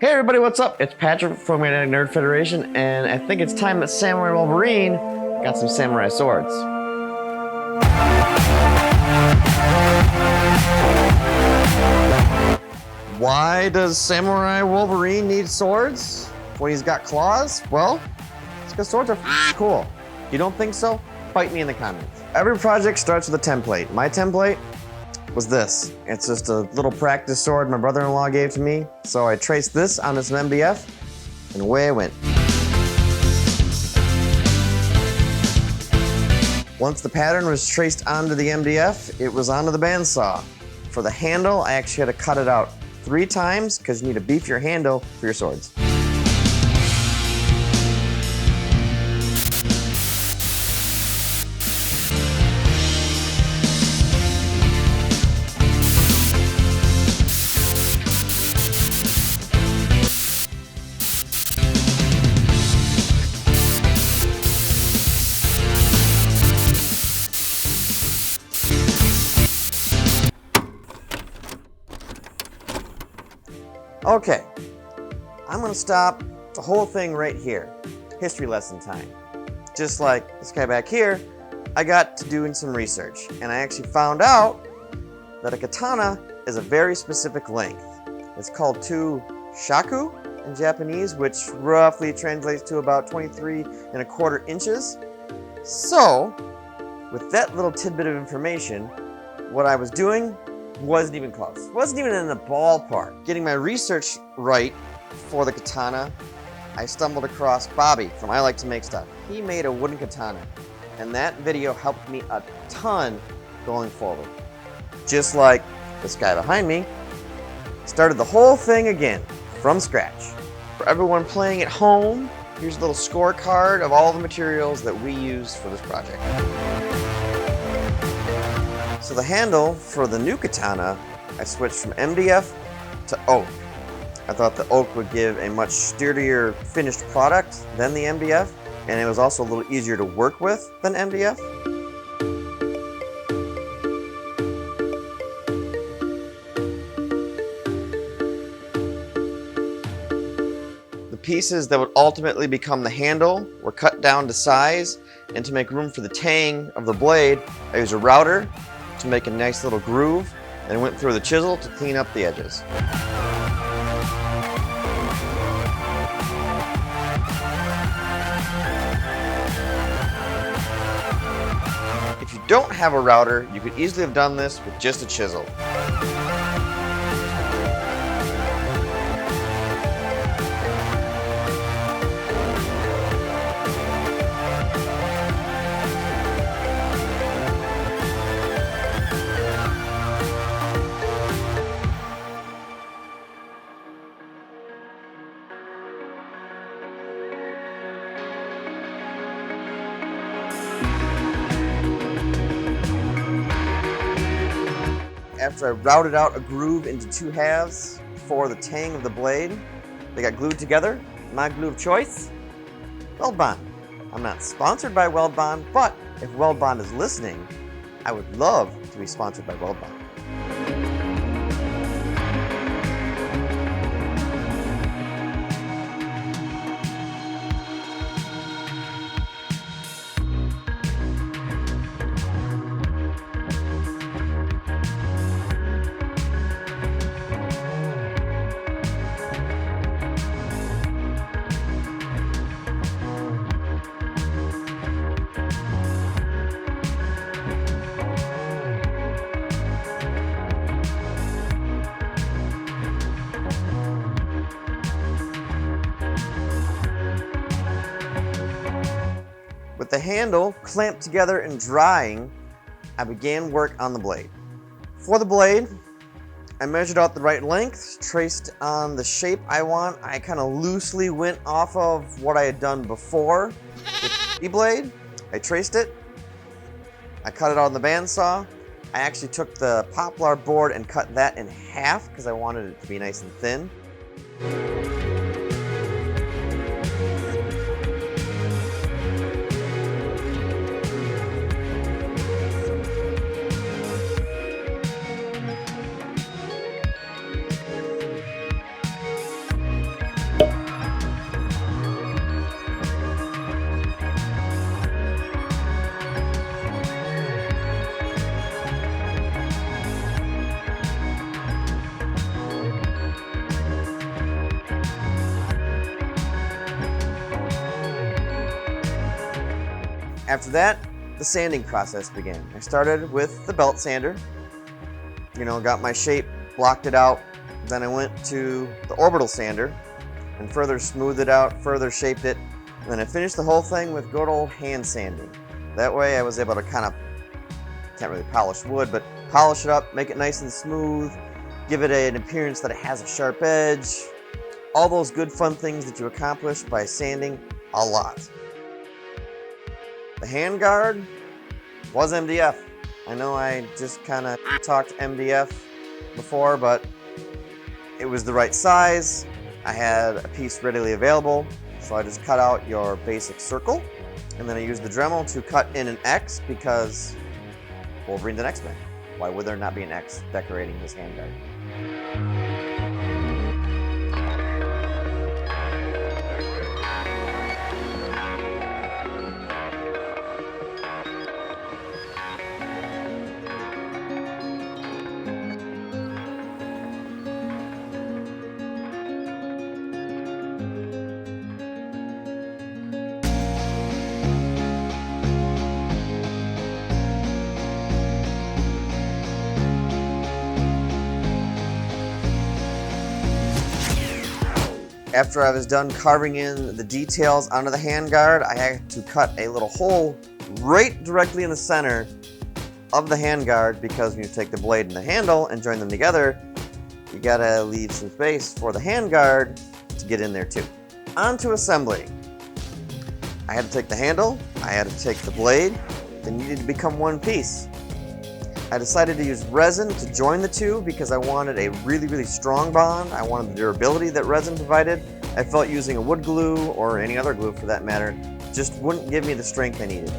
Hey everybody, what's up? It's Patrick from Magnetic Nerd Federation, and I think it's time that Samurai Wolverine got some samurai swords. Why does Samurai Wolverine need swords when he's got claws? Well, it's because swords are cool. If you don't think so, fight me in the comments. Every project starts with a template. My template was this. It's just a little practice sword my brother-in-law gave to me. So I traced this onto some MDF, and away I went. Once the pattern was traced onto the MDF, it was onto the bandsaw. For the handle, I actually had to cut it out 3 times because you need to beef your handle for your swords. Okay, I'm gonna stop the whole thing right here. History lesson time. Just like this guy back here, I got to doing some research, and I actually found out that a katana is a very specific length. It's called 2 shaku in Japanese, which roughly translates to about 23¼ inches. So, with that little tidbit of information, what I was doing wasn't even close. Wasn't even in the ballpark. Getting my research right for the katana, I stumbled across Bobby from I Like to Make Stuff. He made a wooden katana, and that video helped me a ton going forward. Just like this guy behind me, started the whole thing again from scratch. For everyone playing at home, here's a little scorecard of all the materials that we used for this project. So the handle for the new katana, I switched from MDF to oak. I thought the oak would give a much sturdier finished product than the MDF, and it was also a little easier to work with than MDF. The pieces that would ultimately become the handle were cut down to size, and to make room for the tang of the blade, I used a router to make a nice little groove, and went through the chisel to clean up the edges. If you don't have a router, you could easily have done this with just a chisel. After I routed out a groove into 2 halves for the tang of the blade, they got glued together. My glue of choice, Weld Bond. I'm not sponsored by Weld Bond, but if Weld Bond is listening, I would love to be sponsored by Weld Bond. With the handle clamped together and drying, I began work on the blade. For the blade, I measured out the right length, traced on the shape I want. I kind of loosely went off of what I had done before with the blade. I traced it. I cut it out on the bandsaw. I actually took the poplar board and cut that in half because I wanted it to be nice and thin. After that, the sanding process began. I started with the belt sander, got my shape, blocked it out. Then I went to the orbital sander and further smoothed it out, further shaped it. And then I finished the whole thing with good old hand sanding. That way I was able to kind of, can't really polish wood, but polish it up, make it nice and smooth, give it an appearance that it has a sharp edge. All those good fun things that you accomplish by sanding a lot. The handguard was MDF. I know I just kind of talked MDF before, but it was the right size. I had a piece readily available, so I just cut out your basic circle, and then I used the Dremel to cut in an X because Wolverine's an X-Man. Why would there not be an X decorating his handguard? After I was done carving in the details onto the handguard, I had to cut a little hole right directly in the center of the handguard because when you take the blade and the handle and join them together, you gotta leave some space for the handguard to get in there too. On to assembly. I had to take the handle, I had to take the blade, they needed to become one piece. I decided to use resin to join the two because I wanted a really, really strong bond. I wanted the durability that resin provided. I felt using a wood glue, or any other glue for that matter, just wouldn't give me the strength I needed.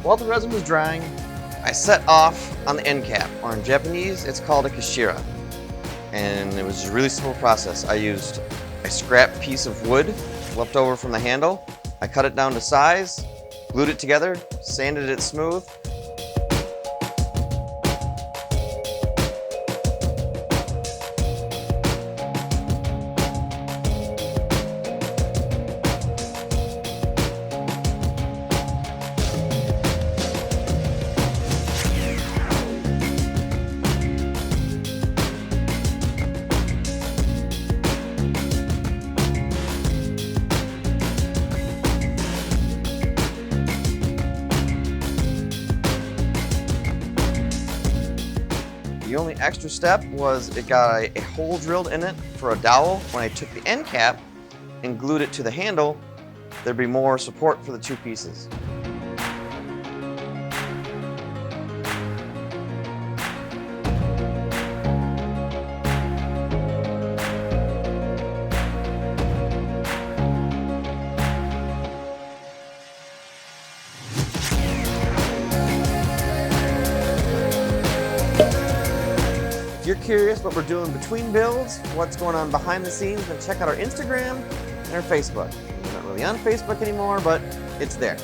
While the resin was drying, I set off on the end cap, or in Japanese, it's called a kashira. And it was a really simple process. I used a scrap piece of wood left over from the handle. I cut it down to size, glued it together, sanded it smooth. The only extra step was it got a hole drilled in it for a dowel. When I took the end cap and glued it to the handle, there'd be more support for the two pieces. If you're curious what we're doing between builds, what's going on behind the scenes, then check out our Instagram and our Facebook. We're not really on Facebook anymore, but it's there.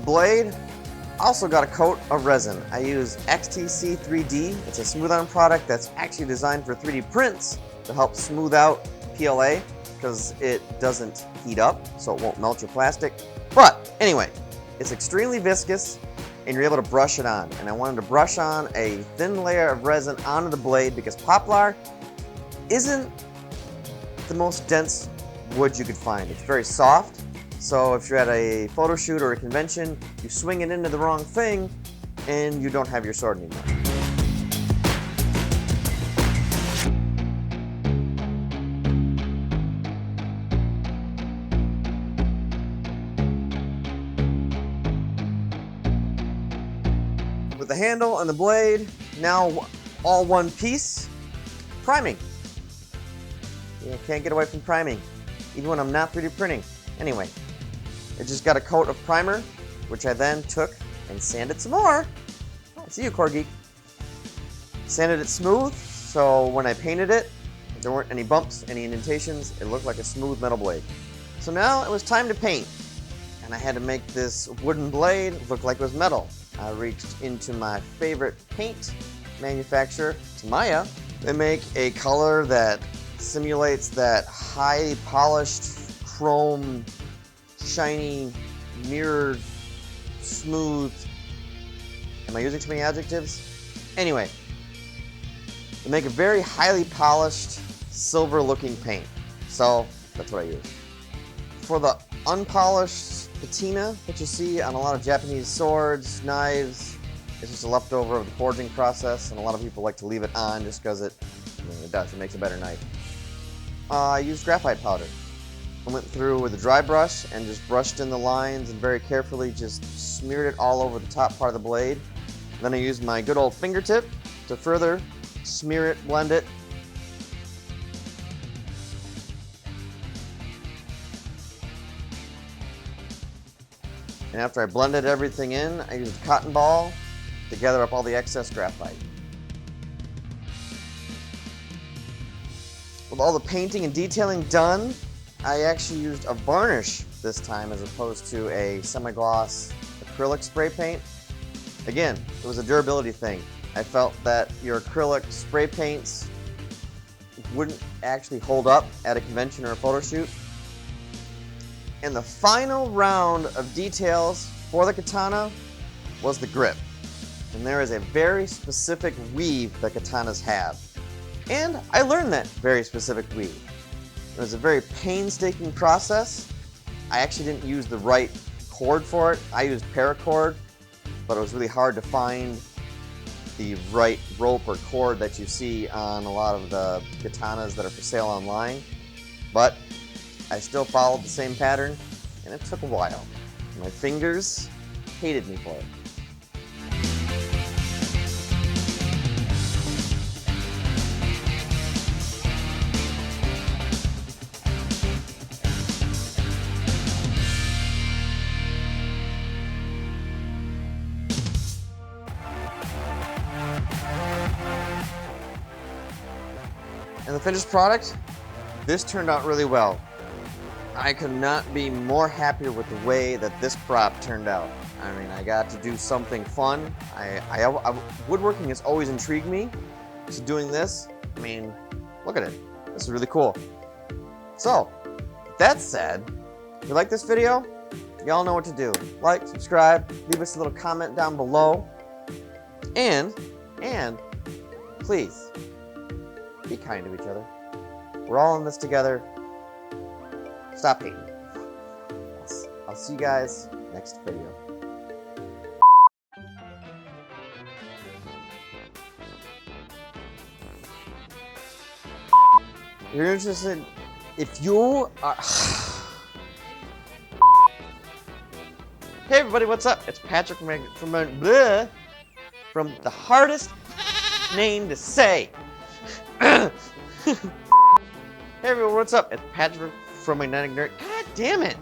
Blade also got a coat of resin. I use XTC 3D. It's a smooth-on product that's actually designed for 3D prints to help smooth out PLA because it doesn't heat up, so it won't melt your plastic. But anyway, it's extremely viscous and you're able to brush it on. And I wanted to brush on a thin layer of resin onto the blade because poplar isn't the most dense wood you could find. It's very soft, So if you're at a photo shoot or a convention, you swing it into the wrong thing and you don't have your sword anymore. With the handle and the blade, now all one piece, priming. You can't get away from priming, even when I'm not 3D printing. Anyway, it just got a coat of primer, which I then took and sanded some more. I see you, Core Geek. Sanded it smooth, so when I painted it, there weren't any bumps, any indentations. It looked like a smooth metal blade. So now it was time to paint, and I had to make this wooden blade look like it was metal. I reached into my favorite paint manufacturer, Tamiya. They make a color that simulates that highly polished chrome, shiny, mirrored, smooth. Am I using too many adjectives? Anyway, they make a very highly polished, silver-looking paint. So that's what I use. For the unpolished patina that you see on a lot of Japanese swords, knives, it's just a leftover of the forging process, and a lot of people like to leave it on just because it makes a better knife. I used graphite powder. I went through with a dry brush and just brushed in the lines and very carefully just smeared it all over the top part of the blade. Then I used my good old fingertip to further smear it, blend it. And after I blended everything in, I used a cotton ball to gather up all the excess graphite. With all the painting and detailing done, I actually used a varnish this time as opposed to a semi-gloss acrylic spray paint. Again, it was a durability thing. I felt that your acrylic spray paints wouldn't actually hold up at a convention or a photo shoot. And the final round of details for the katana was the grip. And there is a very specific weave that katanas have. And I learned that very specific weave. It was a very painstaking process. I actually didn't use the right cord for it. I used paracord, but it was really hard to find the right rope or cord that you see on a lot of the katanas that are for sale online. But I still followed the same pattern, and it took a while. My fingers hated me for it. And the finished product, this turned out really well. I could not be more happier with the way that this prop turned out. I mean, I got to do something fun. Woodworking has always intrigued me. So doing this, I mean, look at it. This is really cool. So, with that said, if you like this video, y'all know what to do. Like, subscribe, leave us a little comment down below. And please, be kind to each other. We're all in this together. Stop hating. I'll see you guys next video. You're interested, if you are... Hey everybody, what's up? It's Patrick from the hardest name to say. Hey everyone, what's up? It's Patrick from Magnetic Nerd. God damn it!